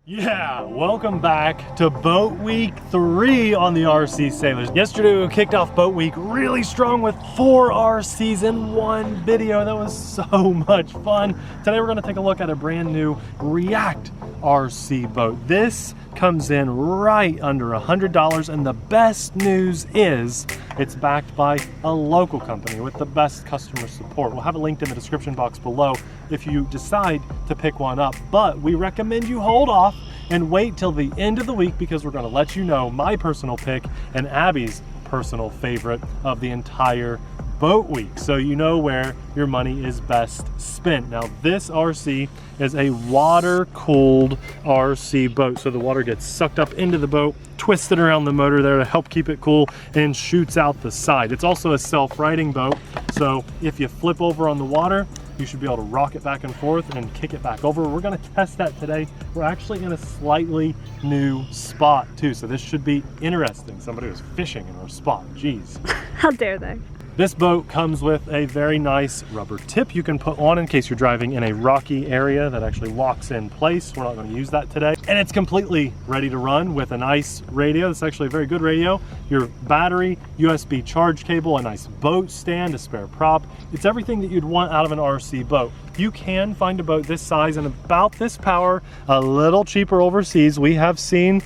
Yeah, welcome back to Boat Week 3 on the RC Sailors. Yesterday we kicked off Boat Week really strong with 4 RCs in one video. That was so much fun. Today we're going to take a look at a brand new React RC boat. This comes in right under $100, and the best news is it's backed by a local company with the best customer support. We'll have it linked in the description box below if you decide to pick one up, but we recommend you hold off and wait till the end of the week because we're going to let you know my personal pick and Abby's personal favorite of the entire boat week, so you know where your money is best spent. Now this RC is a water-cooled RC boat, so the water gets sucked up into the boat, twisted around the motor there to help keep it cool, and shoots out the side. It's also a self-righting boat, so if you flip over on the water, you should be able to rock it back and forth and kick it back over. We're going to test that today. We're actually in a slightly new spot too, so this should be interesting. Somebody was fishing in our spot. Jeez. How dare they? This boat comes with a very nice rubber tip you can put on in case you're driving in a rocky area that actually locks in place. We're not going to use that today. And it's completely ready to run with a nice radio. It's actually a very good radio. Your battery, USB charge cable, a nice boat stand, a spare prop. It's everything that you'd want out of an RC boat. You can find a boat this size and about this power, a little cheaper overseas. We have seen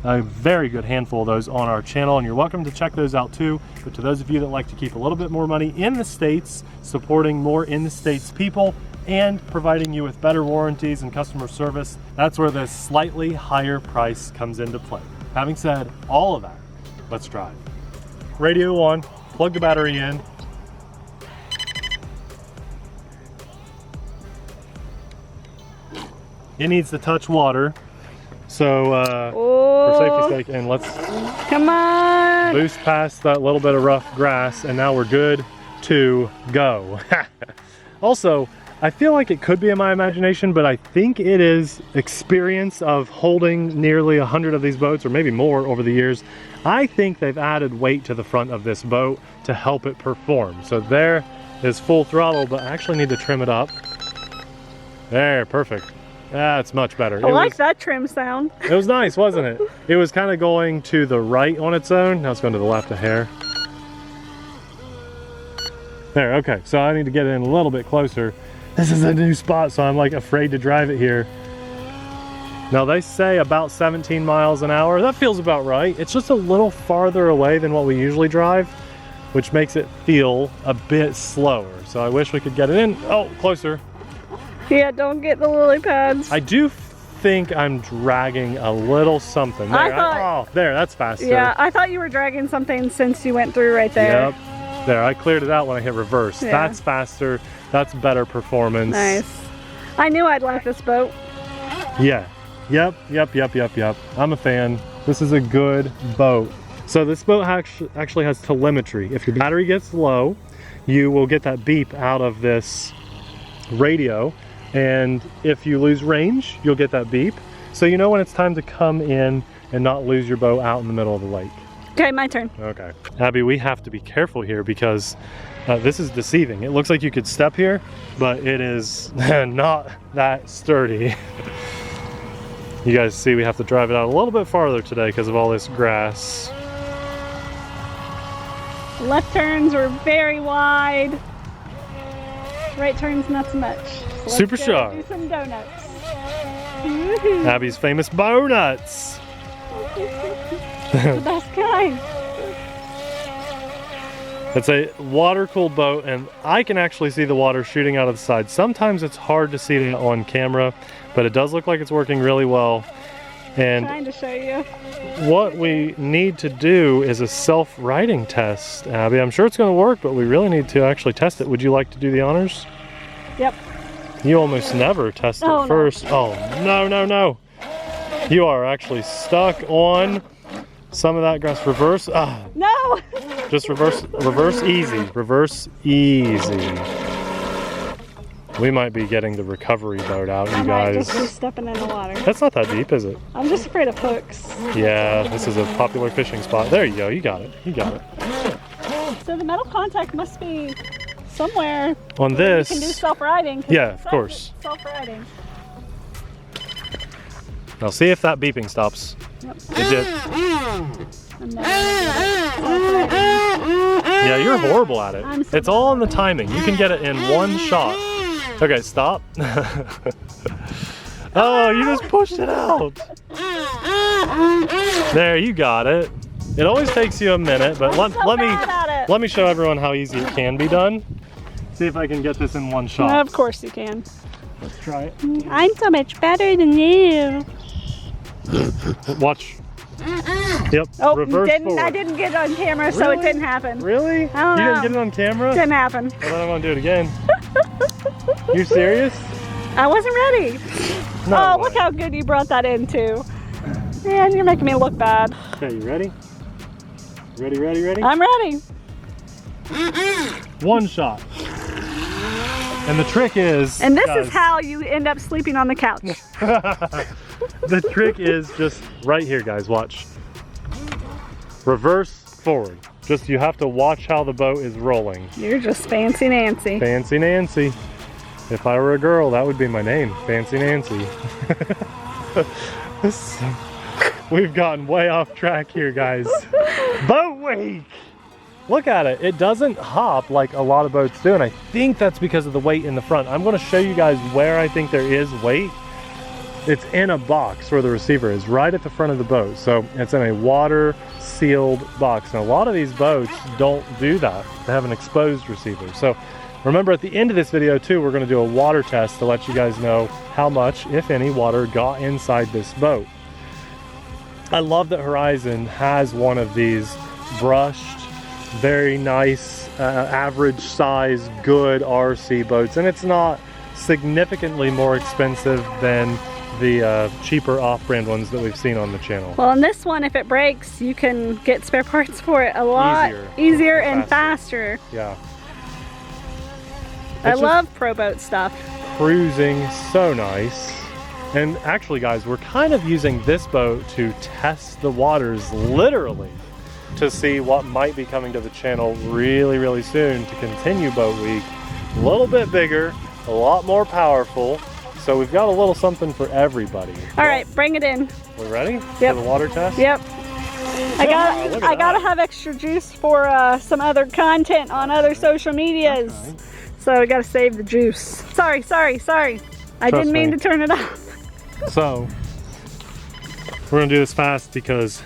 a very good handful of those on our channel, and you're welcome to check those out too. But to those of you that like to keep a little bit more money in the States, supporting more in the States people, and providing you with better warranties and customer service, that's where this slightly higher price comes into play. Having said all of that, let's drive. Radio on, plug the battery in. It needs to touch water. So for safety's sake, and let's come on, boost past that little bit of rough grass, and now we're good to go. Also, I feel like it could be in my imagination, but I think it is experience of holding nearly 100 of these boats, or maybe more over the years. I think they've added weight to the front of this boat to help it perform. So there is full throttle, but I actually need to trim it up. There, perfect. That's much better. I like that trim sound. It was nice, wasn't it? It was kind of going to the right on its own. Now it's going to the left a hair. There, okay. So I need to get in a little bit closer. This is a new spot, so I'm like afraid to drive it here. Now they say about 17 miles an hour. That feels about right. It's just a little farther away than what we usually drive, which makes it feel a bit slower. So I wish we could get it in. Oh, closer. Yeah, don't get the lily pads. I do think I'm dragging a little something. There, oh, there, that's faster. Yeah, I thought you were dragging something since you went through right there. Yep, there, I cleared it out when I hit reverse. Yeah. That's faster, that's better performance. Nice. I knew I'd like this boat. Yeah, yep. I'm a fan. This is a good boat. So this boat actually has telemetry. If your battery gets low, you will get that beep out of this radio. And if you lose range, you'll get that beep. So you know when it's time to come in and not lose your boat out in the middle of the lake. Okay, my turn. Okay. Abby, we have to be careful here because this is deceiving. It looks like you could step here, but it is not that sturdy. You guys see we have to drive it out a little bit farther today because of all this grass. Left turns were very wide. Right turns not so much. So super sharp. Do some donuts. Abby's famous donuts. The best kind. It's a water-cooled boat, and I can actually see the water shooting out of the side. Sometimes it's hard to see it on camera, but it does look like it's working really well. And trying to show you. What we need to do is a self-righting test, Abby. I'm sure it's going to work, but we really need to actually test it. Would you like to do the honors? Yep. You almost never test it first. No. Oh, no. You are actually stuck on some of that grass. Reverse. No. Just reverse easy. Reverse easy. We might be getting the recovery boat out, you guys. I might just be stepping in the water. That's not that deep, is it? I'm just afraid of hooks. Yeah, this is a popular fishing spot. There you go, you got it. So the metal contact must be somewhere on this. You can do self-riding. Yeah, of course. Self-riding. Now see if that beeping stops. Yep. It did. Yeah, you're horrible at it. It's all in the timing. You can get it in one shot. Okay, stop. Oh, you just pushed it out. There, you got it. It always takes you a minute, but let me show everyone how easy it can be done. See if I can get this in one shot. Of course you can. Let's try it. I'm so much better than you. Watch. Yep. Oh, reverse forward. I didn't get it on camera, so it didn't happen. Really? I don't know. You didn't get it on camera? Didn't happen. Well, then I'm gonna do it again. You serious? I wasn't ready. No way. Look how good you brought that in too. Man, you're making me look bad. Okay, you ready? Ready? I'm ready. One shot. And the trick is... And this is how you end up sleeping on the couch. The trick is just right here, guys. Watch. Reverse forward. Just, you have to watch how the boat is rolling. You're just Fancy Nancy. Fancy Nancy. If I were a girl, that would be my name. Fancy Nancy. We've gotten way off track here, guys. Boat week! Look at it. It doesn't hop like a lot of boats do, and I think that's because of the weight in the front. I'm going to show you guys where I think there is weight. It's in a box where the receiver is, right at the front of the boat. So it's in a water-sealed box. Now, a lot of these boats don't do that. They have an exposed receiver. So remember, at the end of this video, too, we're going to do a water test to let you guys know how much, if any, water got inside this boat. I love that Horizon has one of these brushed, very nice, average size, good RC boats, and it's not significantly more expensive than the cheaper off-brand ones that we've seen on the channel. Well, in this one, if it breaks, you can get spare parts for it a lot easier and faster. Yeah. I love pro boat stuff. Cruising so nice. And actually, guys, we're kind of using this boat to test the waters, literally, to see what might be coming to the channel really, really soon to continue Boat Week. A little bit bigger, a lot more powerful. So we've got a little something for everybody. All right, bring it in. We ready? Yep. For the water test? Yep. I gotta have extra juice for some other content on other social medias. Okay. So we gotta save the juice. Sorry. I didn't mean to turn it off. So we're gonna do this fast because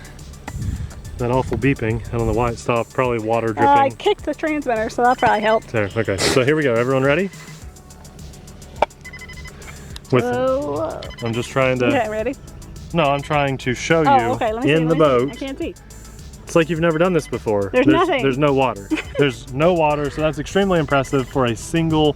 that awful beeping, I don't know why it stopped, probably water dripping. I kicked the transmitter, so that probably helped. There, okay, so here we go. Everyone ready? I'm just trying to... Okay, ready? No, I'm trying to show you in the boat. I can't see. It's like you've never done this before. There's nothing. There's no water. There's no water, so that's extremely impressive for a single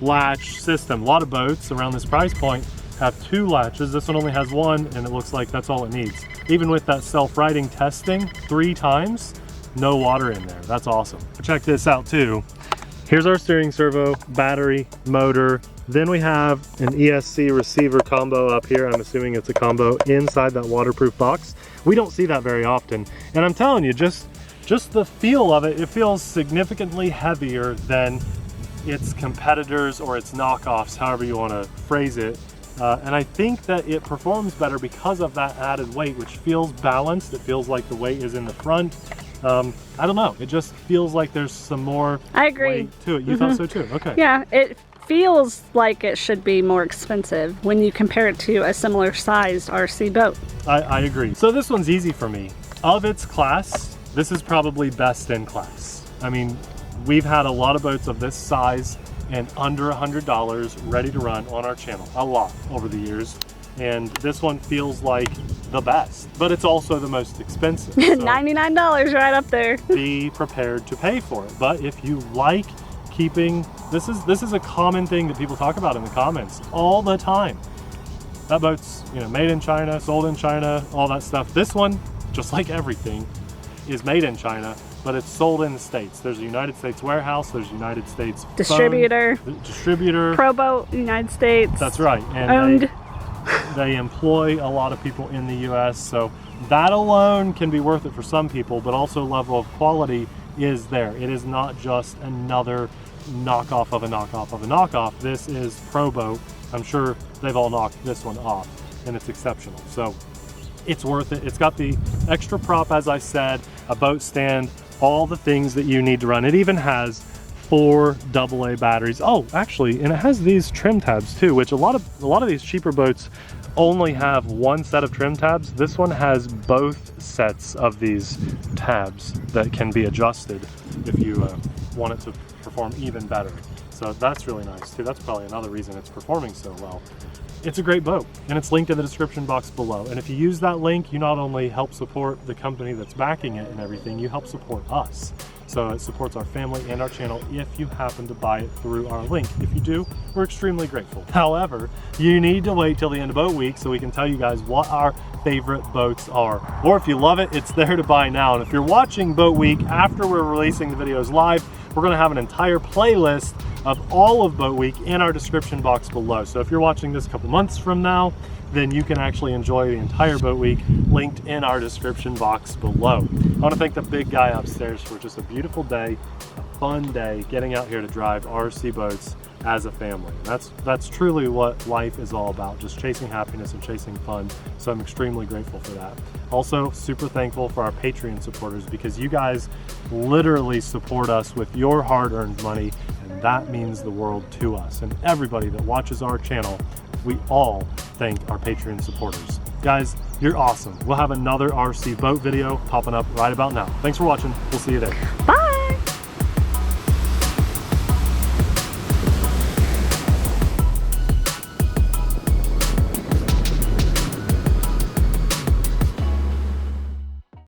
latch system. A lot of boats around this price point have 2 latches. This one only has 1, and it looks like that's all it needs. Even with that self-righting testing 3 times, no water in there. That's awesome. Check this out too. Here's our steering servo, battery, motor. Then we have an ESC receiver combo up here. I'm assuming it's a combo inside that waterproof box. We don't see that very often. And I'm telling you, just the feel of it, it feels significantly heavier than its competitors or its knockoffs, however you want to phrase it. And I think that it performs better because of that added weight, which feels balanced. It feels like the weight is in the front. I don't know. It just feels like there's some more weight to it. You thought so too? Okay. Yeah, it feels like it should be more expensive when you compare it to a similar sized RC boat. I agree. So this one's easy for me. Of its class, this is probably best in class. I mean, we've had a lot of boats of this size and under $100 ready to run on our channel, a lot over the years. And this one feels like the best, but it's also the most expensive. So $99 right up there. Be prepared to pay for it. But if you like keeping, this is a common thing that people talk about in the comments all the time. That boat's, you know, made in China, sold in China, all that stuff. This one, just like everything, is made in China, but it's sold in the States. There's a United States warehouse, there's a United States distributor, Pro Boat, United States. That's right. And owned. They employ a lot of people in the US, so that alone can be worth it for some people, but also level of quality is there. It is not just another knockoff of a knockoff of a knockoff. This is Pro Boat. I'm sure they've all knocked this one off. and it's exceptional. So it's worth it. It's got the extra prop, as I said, a boat stand, all the things that you need to run. It even has 4 AA batteries. Oh, actually, and it has these trim tabs too, which a lot of these cheaper boats only have one set of trim tabs. This one has both sets of these tabs that can be adjusted if you want it to perform even better. So that's really nice too. That's probably another reason it's performing so well. It's a great boat, and it's linked in the description box below. And if you use that link, you not only help support the company that's backing it and everything, you help support us. So it supports our family and our channel if you happen to buy it through our link. If you do, we're extremely grateful. However, you need to wait till the end of boat week so we can tell you guys what our favorite boats are. Or if you love it, it's there to buy now. And if you're watching boat week after we're releasing the videos live, we're gonna have an entire playlist of all of boat week in our description box below. So if you're watching this a couple months from now, then you can actually enjoy the entire boat week linked in our description box below. I want to thank the big guy upstairs for just a beautiful day, a fun day, getting out here to drive RC boats as a family. That's truly what life is all about, just chasing happiness and chasing fun. So I'm extremely grateful for that. Also, super thankful for our Patreon supporters, because you guys literally support us with your hard-earned money, and that means the world to us. And everybody that watches our channel, we all thank our Patreon supporters. Guys, you're awesome. We'll have another RC boat video popping up right about now. Thanks for watching. We'll see you there. Bye.